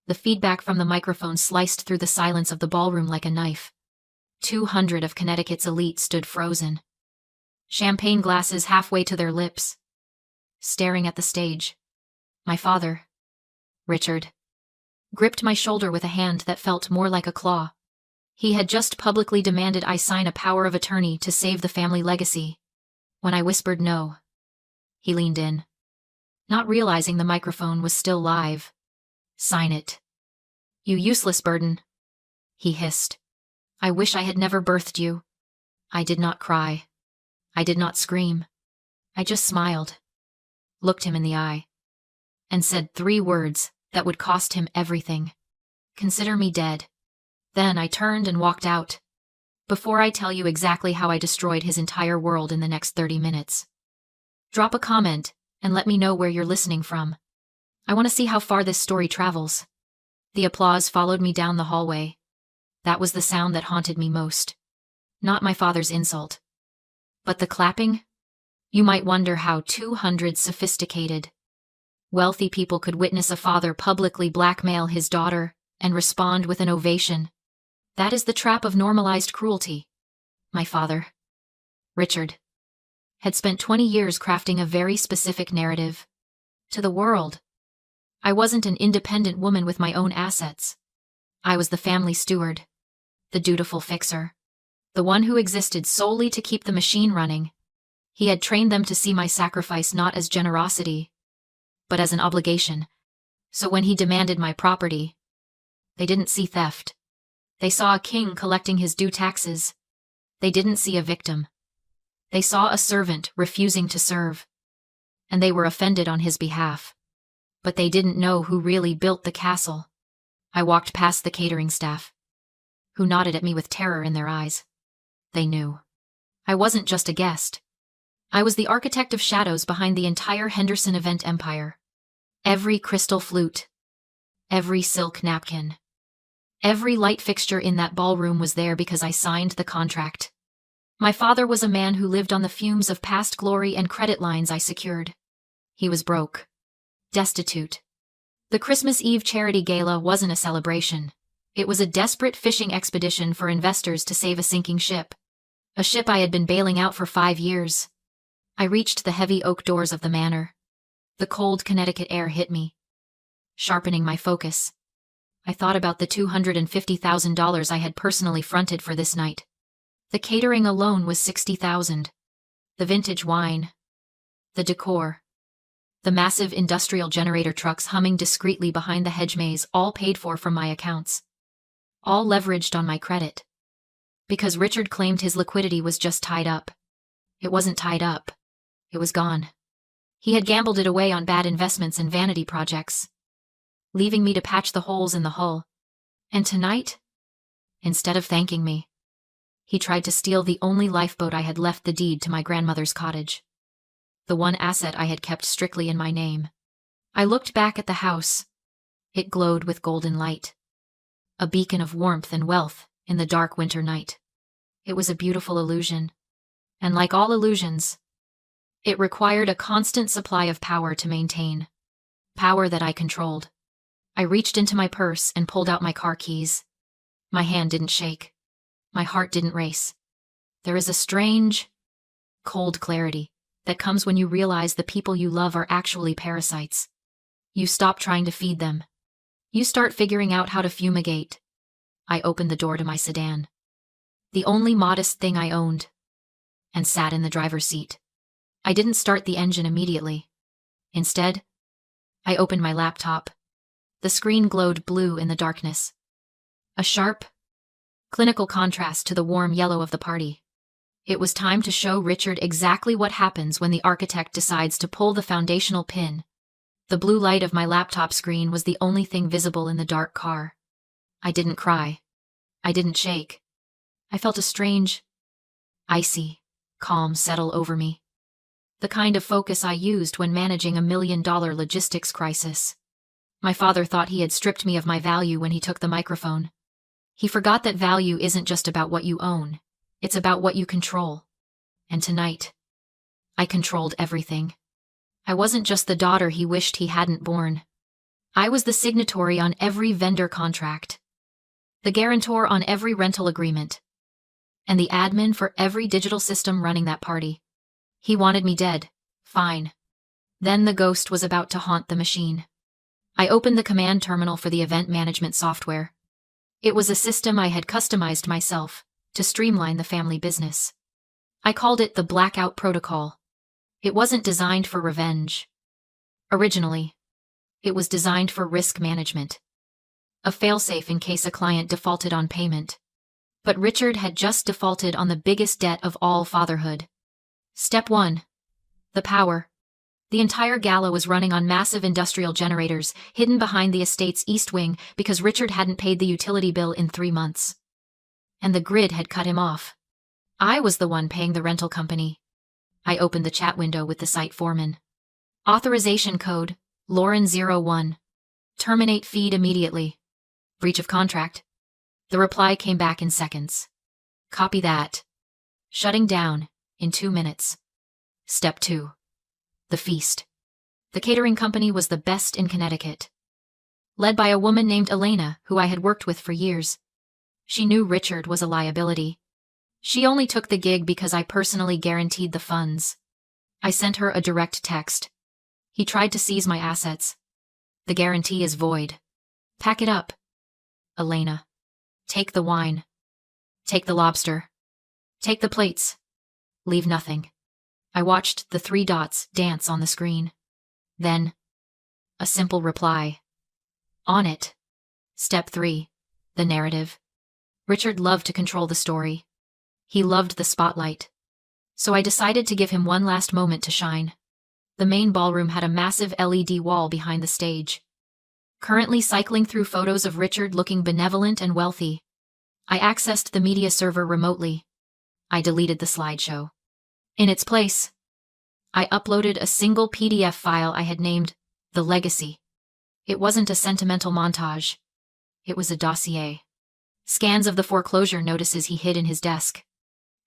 The feedback from the microphone sliced through the silence of the ballroom like a knife. 200 of Connecticut's elite stood frozen, champagne glasses halfway to their lips, staring at the stage. My father, Richard, gripped my shoulder with a hand that felt more like a claw. He had just publicly demanded I sign a power of attorney to save the family legacy. When I whispered no, he leaned in, not realizing the microphone was still live. Sign it. You useless burden, he hissed. I wish I had never birthed you. I did not cry. I did not scream. I just smiled, looked him in the eye, and said 3 words that would cost him everything. Consider me dead. Then I turned and walked out. Before I tell you exactly how I destroyed his entire world in the next 30 minutes. Drop a comment and let me know where you're listening from. I want to see how far this story travels. The applause followed me down the hallway. That was the sound that haunted me most. Not my father's insult, but the clapping. You might wonder how 200 sophisticated, wealthy people could witness a father publicly blackmail his daughter and respond with an ovation. That is the trap of normalized cruelty. My father, Richard, had spent 20 years crafting a very specific narrative. To the world, I wasn't an independent woman with my own assets. I was the family steward, the dutiful fixer, the one who existed solely to keep the machine running. He had trained them to see my sacrifice not as generosity, but as an obligation. So when he demanded my property, they didn't see theft. They saw a king collecting his due taxes. They didn't see a victim. They saw a servant refusing to serve. And they were offended on his behalf. But they didn't know who really built the castle. I walked past the catering staff, who nodded at me with terror in their eyes. They knew. I wasn't just a guest. I was the architect of shadows behind the entire Henderson event empire. Every crystal flute, every silk napkin, every light fixture in that ballroom was there because I signed the contract. My father was a man who lived on the fumes of past glory and credit lines I secured. He was broke, destitute. The Christmas Eve charity gala wasn't a celebration. It was a desperate fishing expedition for investors to save a sinking ship. A ship I had been bailing out for 5 years. I reached the heavy oak doors of the manor. The cold Connecticut air hit me, sharpening my focus. I thought about the $250,000 I had personally fronted for this night. The catering alone was $60,000. The vintage wine, the decor, the massive industrial generator trucks humming discreetly behind the hedge maze, all paid for from my accounts. All leveraged on my credit. Because Richard claimed his liquidity was just tied up. It wasn't tied up. It was gone. He had gambled it away on bad investments and vanity projects, leaving me to patch the holes in the hull. And tonight, instead of thanking me, he tried to steal the only lifeboat I had left, the deed to my grandmother's cottage. The one asset I had kept strictly in my name. I looked back at the house. It glowed with golden light. A beacon of warmth and wealth in the dark winter night. It was a beautiful illusion. And like all illusions, it required a constant supply of power to maintain. Power that I controlled. I reached into my purse and pulled out my car keys. My hand didn't shake. My heart didn't race. There is a strange, cold clarity that comes when you realize the people you love are actually parasites. You stop trying to feed them. You start figuring out how to fumigate. I opened the door to my sedan, the only modest thing I owned, and sat in the driver's seat. I didn't start the engine immediately. Instead, I opened my laptop. The screen glowed blue in the darkness. A sharp, clinical contrast to the warm yellow of the party. It was time to show Richard exactly what happens when the architect decides to pull the foundational pin. The blue light of my laptop screen was the only thing visible in the dark car. I didn't cry. I didn't shake. I felt a strange, icy calm settle over me. The kind of focus I used when managing $1 million logistics crisis. My father thought he had stripped me of my value when he took the microphone. He forgot that value isn't just about what you own. It's about what you control. And tonight, I controlled everything. I wasn't just the daughter he wished he hadn't born. I was the signatory on every vendor contract, the guarantor on every rental agreement, and the admin for every digital system running that party. He wanted me dead. Fine. Then the ghost was about to haunt the machine. I opened the command terminal for the event management software. It was a system I had customized myself to streamline the family business. I called it the Blackout Protocol. It wasn't designed for revenge. Originally, it was designed for risk management. A failsafe in case a client defaulted on payment. But Richard had just defaulted on the biggest debt of all fatherhood. Step 1. The power. The entire gala was running on massive industrial generators hidden behind the estate's east wing because Richard hadn't paid the utility bill in 3 months. And the grid had cut him off. I was the one paying the rental company. I opened the chat window with the site foreman. Authorization code, Lauren01. Terminate feed immediately. Breach of contract. The reply came back in seconds. Copy that. Shutting down in 2 minutes. Step 2. The feast. The catering company was the best in Connecticut. Led by a woman named Elena, who I had worked with for years. She knew Richard was a liability. She only took the gig because I personally guaranteed the funds. I sent her a direct text. He tried to seize my assets. The guarantee is void. Pack it up. Elena. Take the wine. Take the lobster. Take the plates. Leave nothing. I watched the 3 dots dance on the screen. Then, a simple reply. On it. Step 3. The narrative. Richard loved to control the story. He loved the spotlight. So I decided to give him one last moment to shine. The main ballroom had a massive LED wall behind the stage. Currently cycling through photos of Richard looking benevolent and wealthy. I accessed the media server remotely. I deleted the slideshow. In its place, I uploaded a single PDF file I had named The Legacy. It wasn't a sentimental montage. It was a dossier. Scans of the foreclosure notices he hid in his desk.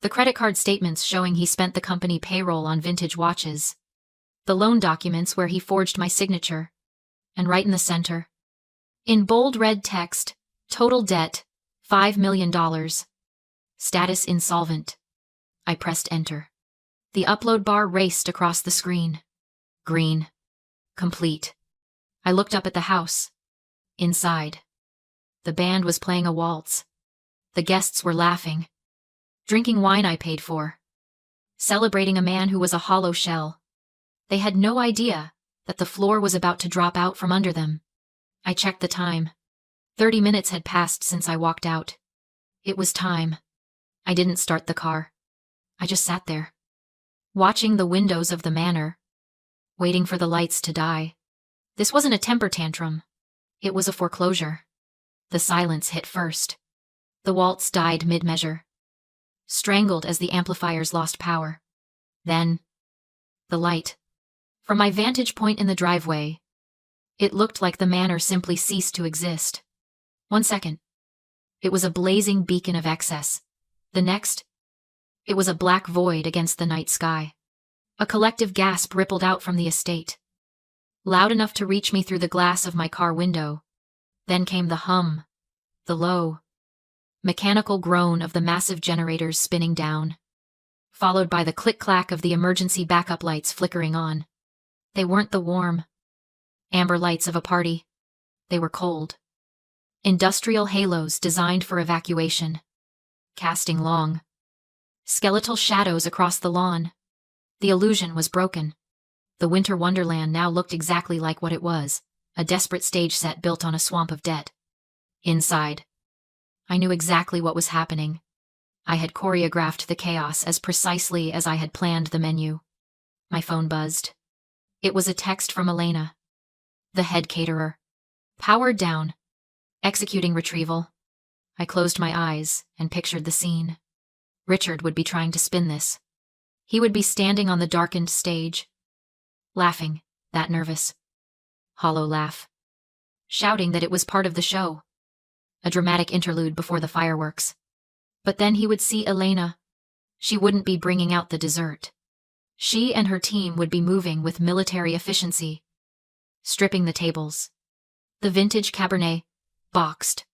The credit card statements showing he spent the company payroll on vintage watches. The loan documents where he forged my signature. And right in the center, in bold red text, total debt, $5 million. Status insolvent. I pressed enter. The upload bar raced across the screen. Green. Complete. I looked up at the house. Inside. The band was playing a waltz. The guests were laughing. Drinking wine I paid for. Celebrating a man who was a hollow shell. They had no idea that the floor was about to drop out from under them. I checked the time. 30 minutes had passed since I walked out. It was time. I didn't start the car. I just sat there, watching the windows of the manor, waiting for the lights to die. This wasn't a temper tantrum. It was a foreclosure. The silence hit first. The waltz died mid-measure, strangled as the amplifiers lost power. Then, the light. From my vantage point in the driveway, it looked like the manor simply ceased to exist. 1 second. It was a blazing beacon of excess. The next, it was a black void against the night sky. A collective gasp rippled out from the estate, loud enough to reach me through the glass of my car window. Then came the hum, the low, mechanical groan of the massive generators spinning down, followed by the click-clack of the emergency backup lights flickering on. They weren't the warm, amber lights of a party. They were cold. Industrial halos designed for evacuation, casting long, skeletal shadows across the lawn. The illusion was broken. The winter wonderland now looked exactly like what it was, a desperate stage set built on a swamp of debt. Inside, I knew exactly what was happening. I had choreographed the chaos as precisely as I had planned the menu. My phone buzzed. It was a text from Elena, the head caterer. Powered down. Executing retrieval. I closed my eyes and pictured the scene. Richard would be trying to spin this. He would be standing on the darkened stage, laughing, that nervous, hollow laugh, shouting that it was part of the show, a dramatic interlude before the fireworks. But then he would see Elena. She wouldn't be bringing out the dessert. She and her team would be moving with military efficiency, stripping the tables, The vintage Cabernet, boxed.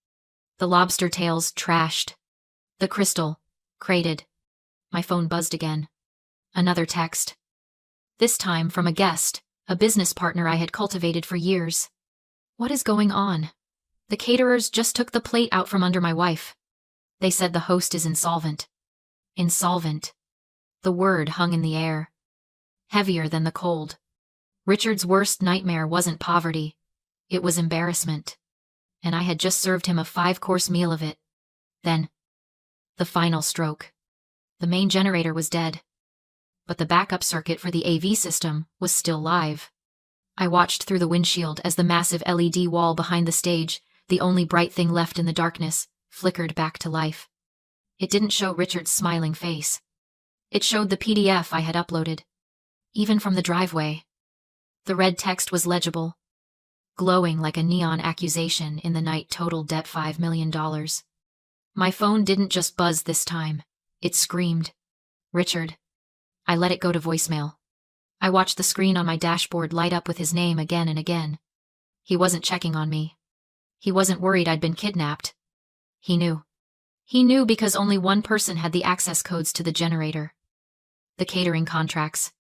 The lobster tails, trashed. The crystal, crated. My phone buzzed again. Another text. This time from a guest, a business partner I had cultivated for years. What is going on? The caterers just took the plate out from under my wife. They said the host is insolvent. Insolvent. The word hung in the air. Heavier than the cold. Richard's worst nightmare wasn't poverty. It was embarrassment. And I had just served him a 5-course meal of it. Then, the final stroke. The main generator was dead. But the backup circuit for the AV system was still live. I watched through the windshield as the massive LED wall behind the stage, the only bright thing left in the darkness, flickered back to life. It didn't show Richard's smiling face. It showed the PDF I had uploaded. Even from the driveway. The red text was legible, glowing like a neon accusation in the night. Total debt $5 million. My phone didn't just buzz this time. It screamed. Richard. I let it go to voicemail. I watched the screen on my dashboard light up with his name again and again. He wasn't checking on me. He wasn't worried I'd been kidnapped. He knew. He knew because only one person had the access codes to the generator. The catering contracts.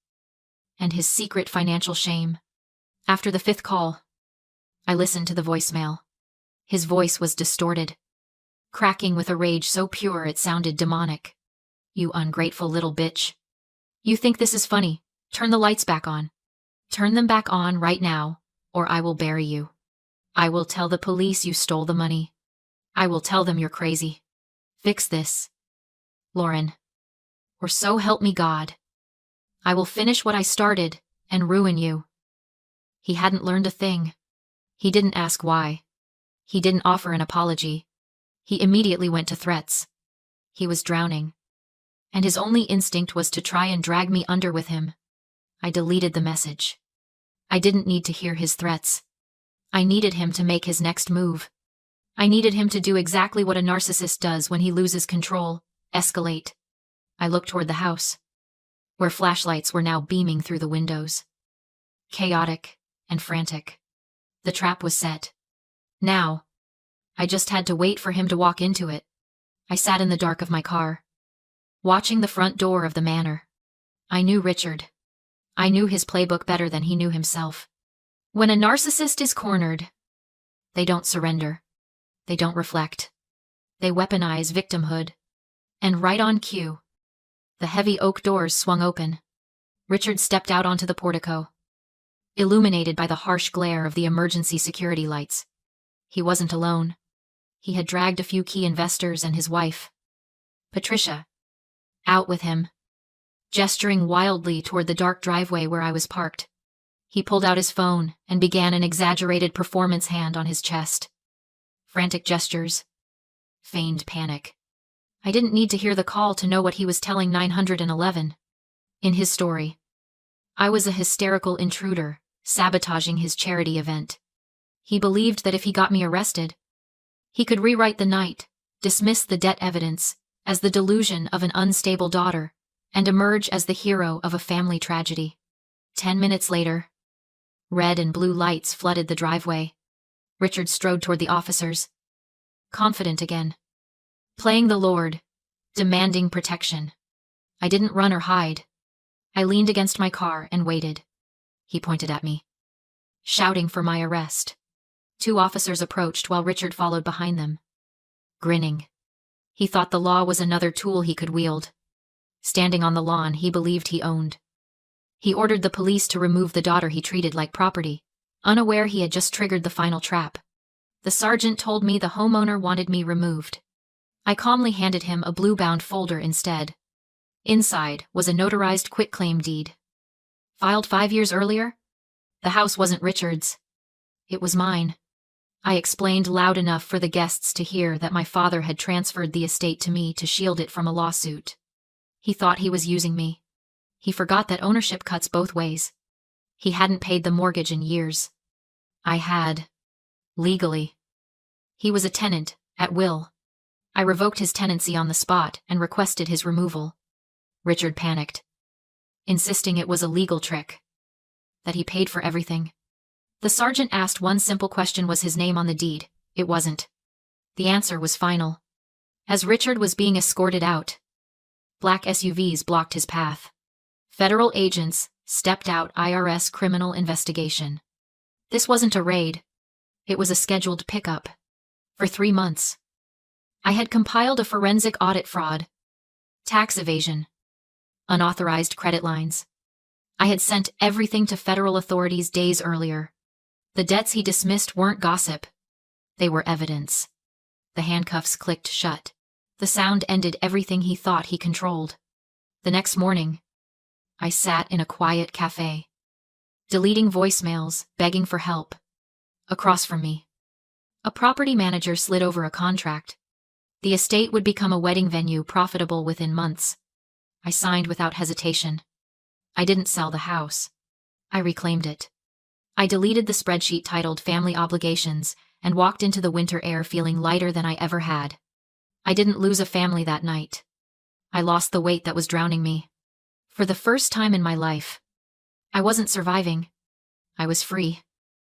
And his secret financial shame. After the 5th call, I listened to the voicemail. His voice was distorted, cracking with a rage so pure it sounded demonic. You ungrateful little bitch. You think this is funny? Turn the lights back on. Turn them back on right now, or I will bury you. I will tell the police you stole the money. I will tell them you're crazy. Fix this, Lauren. Or so help me God. I will finish what I started and ruin you. He hadn't learned a thing. He didn't ask why. He didn't offer an apology. He immediately went to threats. He was drowning. And his only instinct was to try and drag me under with him. I deleted the message. I didn't need to hear his threats. I needed him to make his next move. I needed him to do exactly what a narcissist does when he loses control, escalate. I looked toward the house, where flashlights were now beaming through the windows. Chaotic and frantic. The trap was set. Now, I just had to wait for him to walk into it. I sat in the dark of my car, watching the front door of the manor. I knew Richard. I knew his playbook better than he knew himself. When a narcissist is cornered, they don't surrender. They don't reflect. They weaponize victimhood. And right on cue, the heavy oak doors swung open. Richard stepped out onto the portico, illuminated by the harsh glare of the emergency security lights. He wasn't alone. He had dragged a few key investors and his wife, Patricia, out with him. Gesturing wildly toward the dark driveway where I was parked, he pulled out his phone and began an exaggerated performance hand on his chest. Frantic gestures. Feigned panic. I didn't need to hear the call to know what he was telling 911. In his story, I was a hysterical intruder, sabotaging his charity event. He believed that if he got me arrested, he could rewrite the night, dismiss the debt evidence as the delusion of an unstable daughter, and emerge as the hero of a family tragedy. 10 minutes later, red and blue lights flooded the driveway. Richard strode toward the officers, confident again. Playing the Lord, demanding protection. I didn't run or hide. I leaned against my car and waited. He pointed at me, shouting for my arrest. 2 officers approached while Richard followed behind them, grinning. He thought the law was another tool he could wield. Standing on the lawn he believed he owned. He ordered the police to remove the daughter he treated like property, unaware he had just triggered the final trap. The sergeant told me the homeowner wanted me removed. I calmly handed him a blue-bound folder instead. Inside was a notarized quitclaim deed. Filed 5 years earlier? The house wasn't Richard's. It was mine. I explained loud enough for the guests to hear that my father had transferred the estate to me to shield it from a lawsuit. He thought he was using me. He forgot that ownership cuts both ways. He hadn't paid the mortgage in years. I had. Legally. He was a tenant, at will. I revoked his tenancy on the spot and requested his removal. Richard panicked, insisting it was a legal trick, that he paid for everything. The sergeant asked one simple question: was his name on the deed? It wasn't. The answer was final. As Richard was being escorted out, black SUVs blocked his path. Federal agents stepped out. IRS criminal investigation. This wasn't a raid. It was a scheduled pickup. For 3 months, I had compiled a forensic audit: fraud, tax evasion, unauthorized credit lines. I had sent everything to federal authorities days earlier. The debts he dismissed weren't gossip. They were evidence. The handcuffs clicked shut. The sound ended everything he thought he controlled. The next morning, I sat in a quiet cafe, deleting voicemails, begging for help. Across from me, a property manager slid over a contract. The estate would become a wedding venue, profitable within months. I signed without hesitation. I didn't sell the house. I reclaimed it. I deleted the spreadsheet titled Family Obligations and walked into the winter air feeling lighter than I ever had. I didn't lose a family that night. I lost the weight that was drowning me. For the first time in my life, I wasn't surviving. I was free.